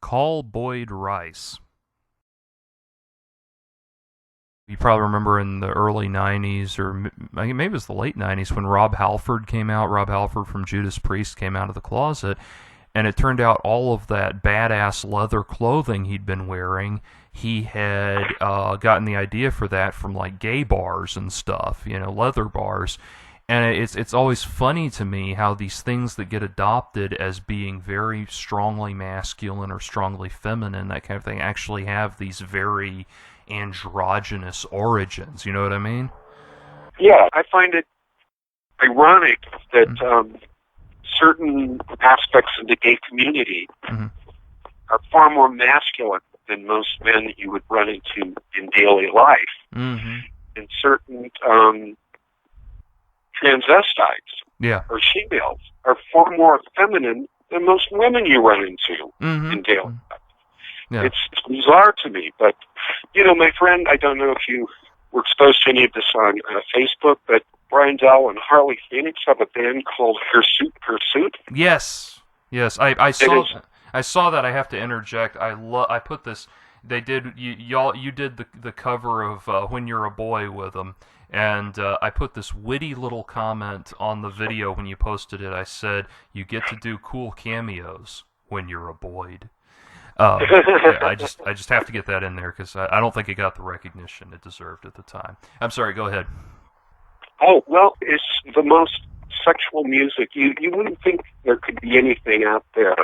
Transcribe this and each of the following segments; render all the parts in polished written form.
Call Boyd Rice. You probably remember in the early 90s, or maybe it was the late 90s, when Rob Halford came out. Rob Halford from Judas Priest came out of the closet, and it turned out all of that badass leather clothing he'd been wearing, he had gotten the idea for that from like gay bars and stuff, leather bars. And it's always funny to me how these things that get adopted as being very strongly masculine or strongly feminine, that kind of thing, actually have these very androgynous origins. You know what I mean? Yeah, I find it ironic that certain aspects of the gay community are far more masculine than most men that you would run into in daily life. And certain transvestites or she-males are far more feminine than most women you run into in daily life. Yeah. It's bizarre to me, but, my friend, I don't know if you were exposed to any of this on Facebook, but Bryin Dall and Harley Phoenix have a band called Hirsute Pursuit. Yes, I saw that. I have to interject. I put this. They did. You did the cover of When You're a Boy with them, and I put this witty little comment on the video when you posted it. I said, "You get to do cool cameos when you're a Boyd." I just have to get that in there because I don't think it got the recognition it deserved at the time. I'm sorry. Go ahead. Oh, well, it's the most sexual music. You wouldn't think there could be anything out there,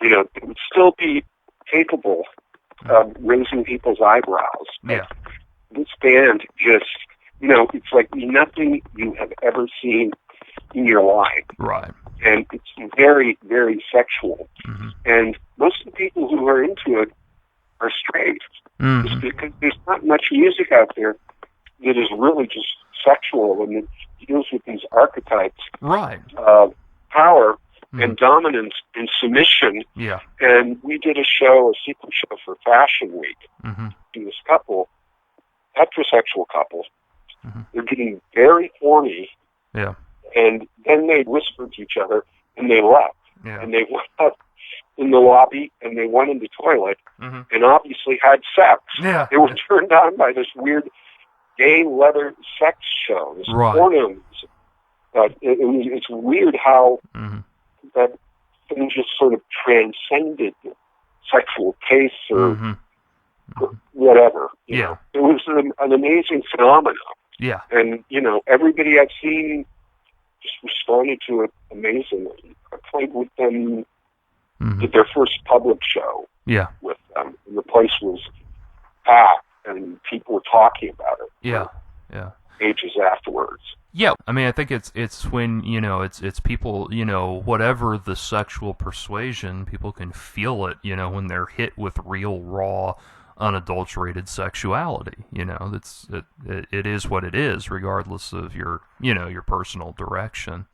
that would still be capable of raising people's eyebrows. Yeah. This band just, it's like nothing you have ever seen in your life. Right. And it's very, very sexual. And most of the people who are into it are straight. Just because there's not much music out there that is really just sexual, and it deals with these archetypes of power and dominance and submission. Yeah. And we did a secret show for Fashion Week. And this couple, heterosexual couple, they're getting very horny. Yeah. And then they whispered to each other, and they left. Yeah. And they went up in the lobby, and they went in the toilet, and obviously had sex. Yeah. They were turned on by this weird gay leather sex show, this porno music. It's weird how that thing just sort of transcended sexual taste or whatever. You know? It was an amazing phenomenon. Yeah. And, everybody I've seen just responded to it amazingly. I played with them, did their first public show with them, and the place was packed, and people were talking about it. Yeah. Ages afterwards. Yeah, I mean, I think it's when, it's people, whatever the sexual persuasion, people can feel it, when they're hit with real, raw, unadulterated sexuality. It is what it is, regardless of your, your personal direction.